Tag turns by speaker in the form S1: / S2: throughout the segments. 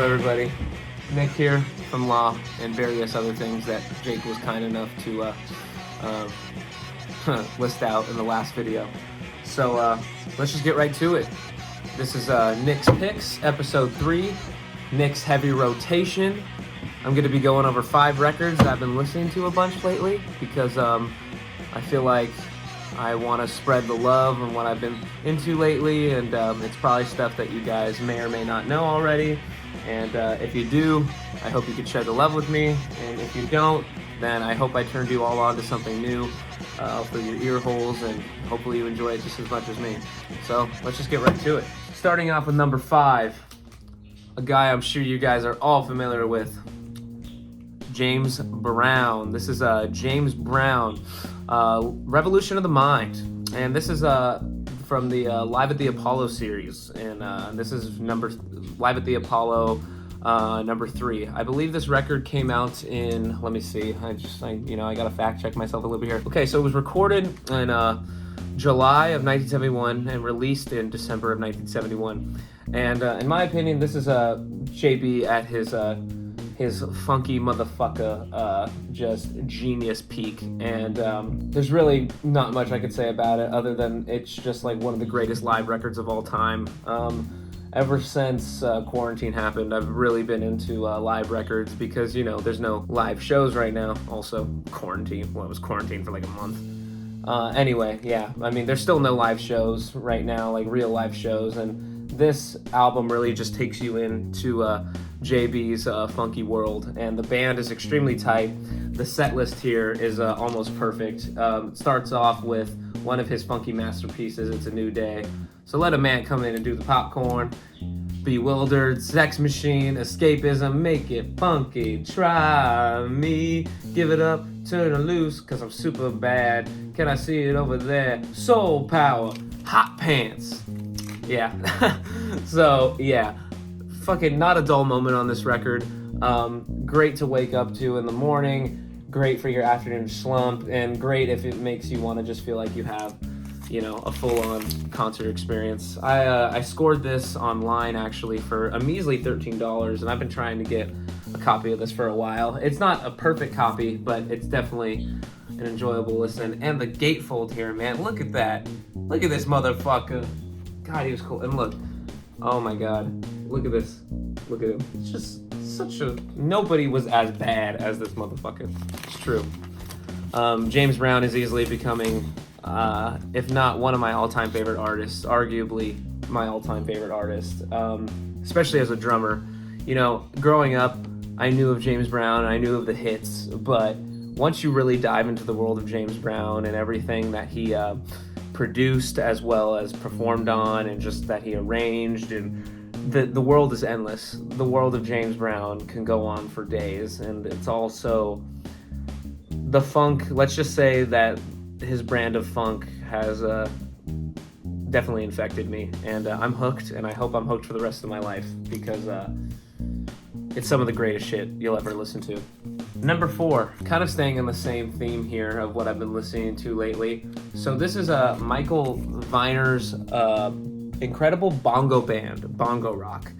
S1: everybody? Nick here from Law and various other things that Jake was kind enough to list out in the last video. So let's just get right to it. This is Nick's Picks, episode 3, Nick's Heavy Rotation. I'm going to be going over 5 records that I've been listening to a bunch lately because I feel like I want to spread the love on what I've been into lately, and it's probably stuff that you guys may or may not know already. And if you do, I hope you can share the love with me. And if you don't, then I hope I turned you all on to something new for your ear holes, and hopefully you enjoy it just as much as me. So let's just get right to it. Starting off with number 5, a guy I'm sure you guys are all familiar with, James Brown. This is James Brown, Revolution of the Mind. And this is from the Live at the Apollo series. And this is Live at the Apollo number 3. I believe this record came out in, let me see, I gotta fact check myself a little bit here. Okay, so it was recorded in July of 1971 and released in December of 1971. And in my opinion, this is JB at his funky motherfucker, just genius peak. And there's really not much I could say about it other than it's just like one of the greatest live records of all time. Ever since quarantine happened, I've really been into live records because, you know, there's no live shows right now. Also, quarantine. Well, it was quarantined for like a month. Anyway, yeah, I mean, there's still no live shows right now, like real live shows, and this album really just takes you into JB's funky world, and the band is extremely tight. The set list here is almost perfect. It starts off with one of his funky masterpieces, It's a New Day. So let a man come in and do the popcorn. Bewildered, Sex Machine, Escapism, Make It Funky, Try Me, Give It Up, Turn It Loose, Cause I'm Super Bad, Can I See It Over There, Soul Power, Hot Pants. Yeah. So, yeah. Fucking not a dull moment on this record. Great to wake up to in the morning, great for your afternoon slump, and great if it makes you want to just feel like you have, you know, a full-on concert experience. I scored this online actually for a measly $13, and I've been trying to get a copy of this for a while. It's not a perfect copy, but it's definitely an enjoyable listen. And the gatefold here, man, look at that. Look at this motherfucker. God, he was cool. And look, oh my God, look at this. Look at him. It's just such a... Nobody was as bad as this motherfucker. It's true. James Brown is easily becoming... if not one of my all-time favorite artists, arguably my all-time favorite artist, especially as a drummer. You know, growing up, I knew of James Brown, and I knew of the hits, but once you really dive into the world of James Brown and everything that he produced as well as performed on, and just that he arranged, and the world is endless. The world of James Brown can go on for days, and it's also the funk. Let's just say that his brand of funk has definitely infected me, and I'm hooked, and I hope I'm hooked for the rest of my life because it's some of the greatest shit you'll ever listen to. Number 4, kind of staying in the same theme here of what I've been listening to lately. So this is Michael Viner's incredible bongo band, Bongo Rock.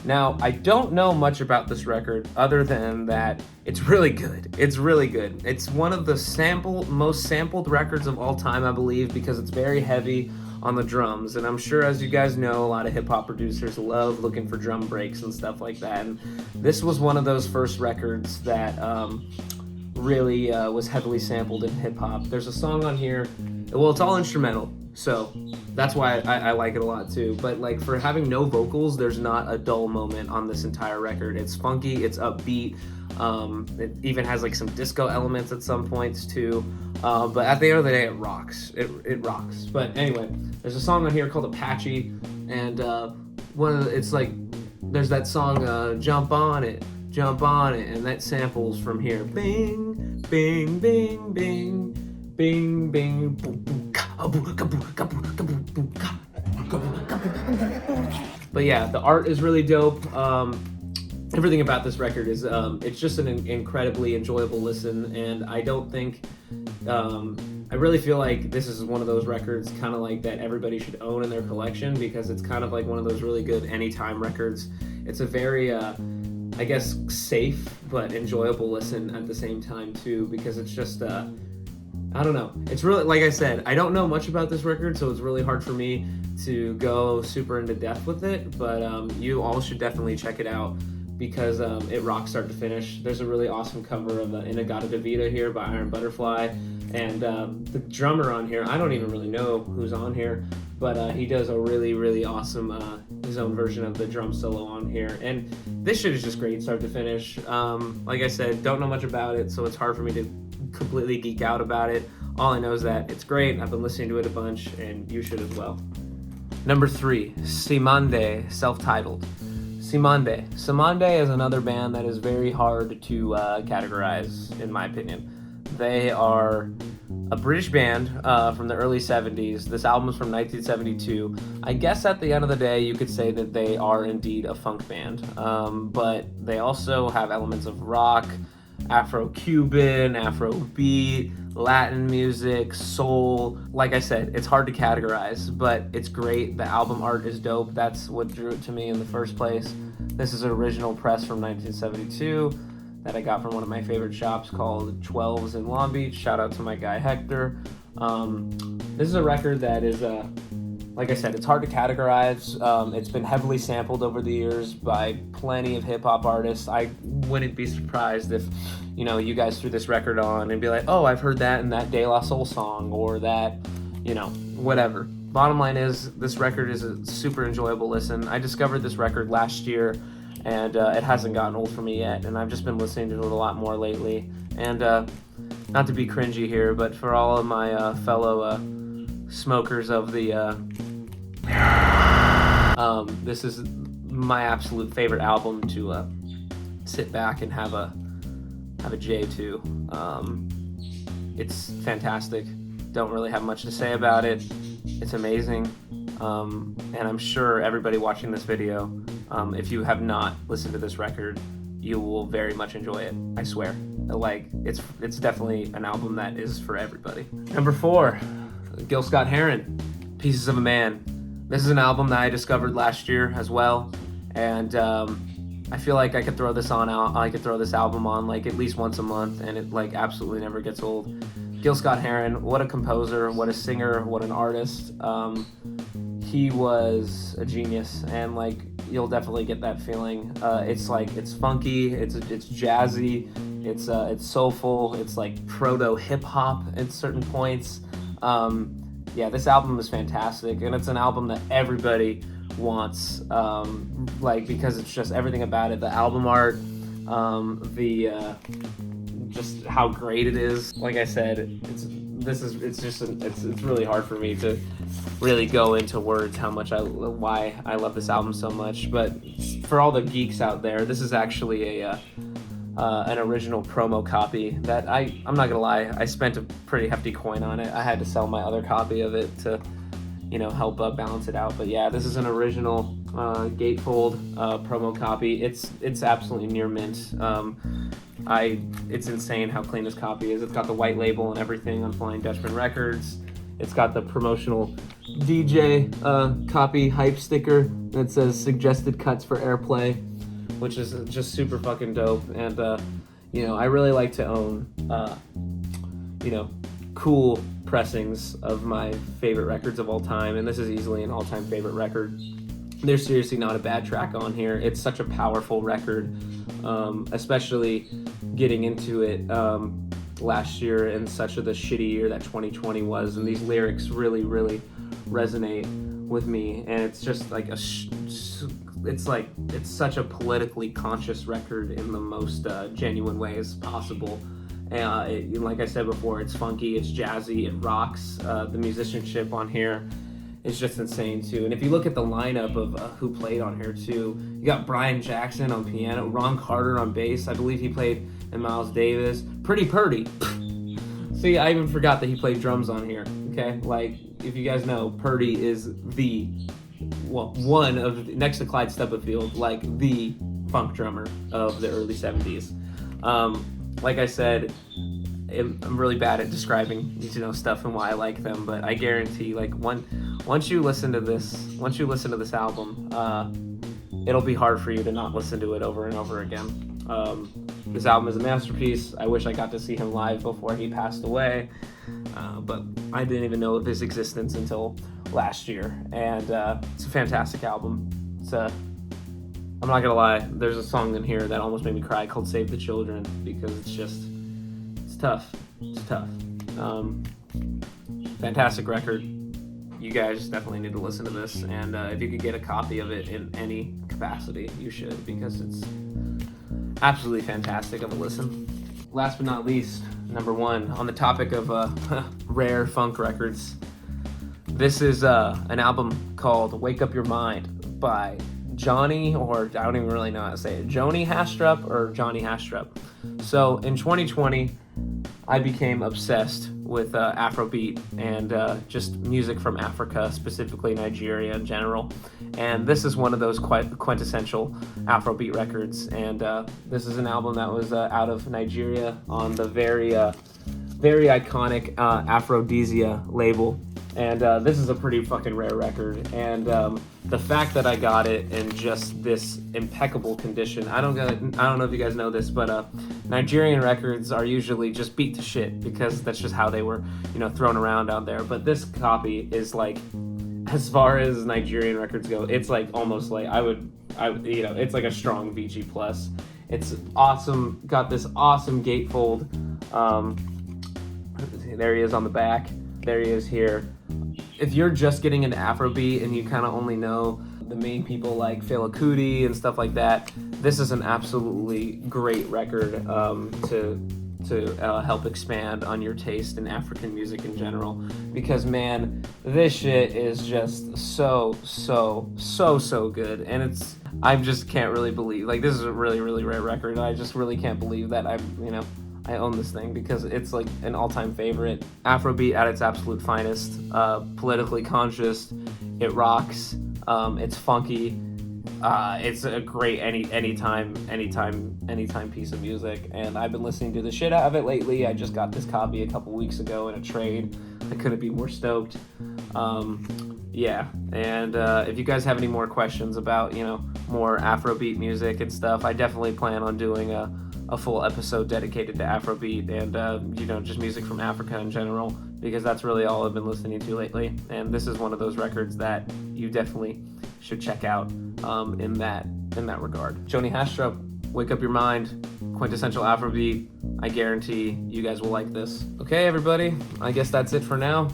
S1: Now, I don't know much about this record other than that it's really good. It's really good. It's one of the most sampled records of all time, I believe, because it's very heavy on the drums. And I'm sure, as you guys know, a lot of hip-hop producers love looking for drum breaks and stuff like that. And this was one of those first records that really was heavily sampled in hip-hop. There's a song on here, well, it's all instrumental, so that's why I like it a lot too. But like, for having no vocals, there's not a dull moment on this entire record. It's funky, it's upbeat, it even has like some disco elements at some points too, but at the end of the day, it rocks. It rocks. But anyway, there's a song on here called Apache, and it's like, there's that song, Jump On It, and that samples from here. Bing, bing, bing, bing, bing, bing, boom, boom. But yeah, the art is really dope. Everything about this record is it's just an incredibly enjoyable listen, and I don't think I really feel like this is one of those records kind of like that everybody should own in their collection, because it's kind of like one of those really good anytime records. It's a very, I guess, safe but enjoyable listen at the same time too, because it's just, I don't know. It's really, like I said, I don't know much about this record, so it's really hard for me to go super into depth with it, but you all should definitely check it out because it rocks start to finish. There's a really awesome cover of Inagata Davida here by Iron Butterfly, and the drummer on here, I don't even really know who's on here, but he does a really, really awesome, his own version of the drum solo on here, and this shit is just great start to finish. Like I said, don't know much about it, so it's hard for me to completely geek out about it. All I know is that it's great, I've been listening to it a bunch, and you should as well. Number 3, Cymande, self-titled. Cymande is another band that is very hard to categorize, in my opinion. They are a British band from the early 70s. This album is from 1972. I guess at the end of the day, you could say that they are indeed a funk band, but they also have elements of rock, Afro-Cuban, Afro-beat, Latin music, soul. Like I said, it's hard to categorize, but it's great. The album art is dope. That's what drew it to me in the first place. This is an original press from 1972 that I got from one of my favorite shops called 12s in Long Beach. Shout out to my guy Hector. This is a record that is, like I said, it's hard to categorize. It's been heavily sampled over the years by plenty of hip-hop artists. I wouldn't be surprised if, you guys threw this record on and be like, oh, I've heard that in that De La Soul song, or that, whatever. Bottom line is, this record is a super enjoyable listen. I discovered this record last year, and it hasn't gotten old for me yet, and I've just been listening to it a lot more lately. And not to be cringy here, but for all of my fellow smokers of the this is my absolute favorite album to sit back and have a J to. It's fantastic. Don't really have much to say about it. It's amazing, and I'm sure everybody watching this video, if you have not listened to this record, you will very much enjoy it. I swear. Like, it's definitely an album that is for everybody. Number 4, Gil-Scott Heron, Pieces of a Man. This is an album that I discovered last year as well, and I feel like I could throw this album on like at least once a month, and it like absolutely never gets old. Gil-Scott Heron, what a composer, what a singer, what an artist. He was a genius, and like you'll definitely get that feeling. It's funky, it's jazzy, it's soulful, it's like proto hip hop at certain points. Yeah, this album is fantastic, and it's an album that everybody wants, because it's just everything about it. The album art, just how great it is. Like I said, it's really hard for me to really go into words why I love this album so much. But for all the geeks out there, this is actually an original promo copy that I'm not gonna lie, I spent a pretty hefty coin on it. I had to sell my other copy of it to help balance it out. But yeah, this is an original gatefold promo copy. It's absolutely near mint. It's insane how clean this copy is. It's got the white label and everything on Flying Dutchman Records. It's got the promotional DJ copy hype sticker that says suggested cuts for airplay, which is just super fucking dope. And I really like to own cool pressings of my favorite records of all time, and this is easily an all-time favorite record. There's seriously not a bad track on here. It's such a powerful record, especially getting into it last year in such the shitty year that 2020 was, and these lyrics really, really resonate with me. And it's just like it's such a politically conscious record in the most genuine ways possible. Like I said before, it's funky, it's jazzy, it rocks. The musicianship on here is just insane too. And if you look at the lineup of who played on here too, you got Brian Jackson on piano, Ron Carter on bass. I believe he played in Miles Davis. Pretty Purdy. See, I even forgot that he played drums on here. Okay, like if you guys know, Purdy is one of, next to Clyde Stubblefield, like the funk drummer of the early 70s. Like I said, I'm really bad at describing stuff and why I like them, but I guarantee, like once you listen to this album, it'll be hard for you to not listen to it over and over again. This album is a masterpiece. I wish I got to see him live before he passed away, but I didn't even know of his existence until last year, and it's a fantastic album. I'm not gonna lie, there's a song in here that almost made me cry called Save the Children, because it's tough. Fantastic record. You guys definitely need to listen to this, and if you could get a copy of it in any capacity, you should, because it's absolutely fantastic of a listen. Last but not least, number one, on the topic of rare funk records, this is an album called Wake Up Your Mind by Joni, or I don't even really know how to say it, Joni Haastrup or Johnny Haastrup. So in 2020, I became obsessed with Afrobeat and just music from Africa, specifically Nigeria in general. And this is one of those quintessential Afrobeat records. And this is an album that was out of Nigeria on the very iconic Aphrodisia label. And this is a pretty fucking rare record. And the fact that I got it in just this impeccable condition, I don't know if you guys know this, but Nigerian records are usually just beat to shit, because that's just how they were, thrown around out there. But this copy is like, as far as Nigerian records go, it's like almost like it's like a strong VG plus. It's awesome. Got this awesome gatefold. There he is on the back. There he is here. If you're just getting into Afrobeat and you kind of only know the main people like Fela Kuti and stuff like that, this is an absolutely great record to help expand on your taste in African music in general. Because man, this shit is just so good, and I just can't really believe, like, this is a really, really rare record, and I just really can't believe that I own this thing, because it's like an all-time favorite. Afrobeat at its absolute finest, politically conscious, it rocks, it's funky, it's a great anytime piece of music, and I've been listening to the shit out of it lately. I just got this copy a couple weeks ago in a trade. I couldn't be more stoked. If you guys have any more questions about, more Afrobeat music and stuff, I definitely plan on doing a full episode dedicated to Afrobeat and, just music from Africa in general, because that's really all I've been listening to lately. And this is one of those records that you definitely should check out in that regard. Joni Haastrup, Wake Up Your Mind, quintessential Afrobeat. I guarantee you guys will like this. Okay, everybody, I guess that's it for now.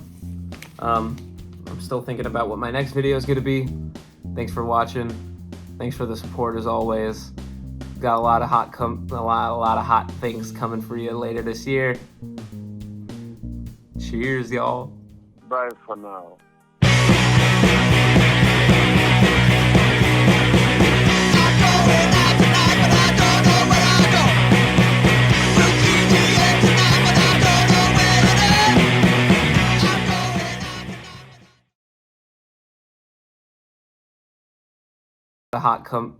S1: I'm still thinking about what my next video is going to be. Thanks for watching. Thanks for the support as always. Got a lot of hot things coming for you later this year. Cheers, y'all.
S2: Bye for now.
S1: The hot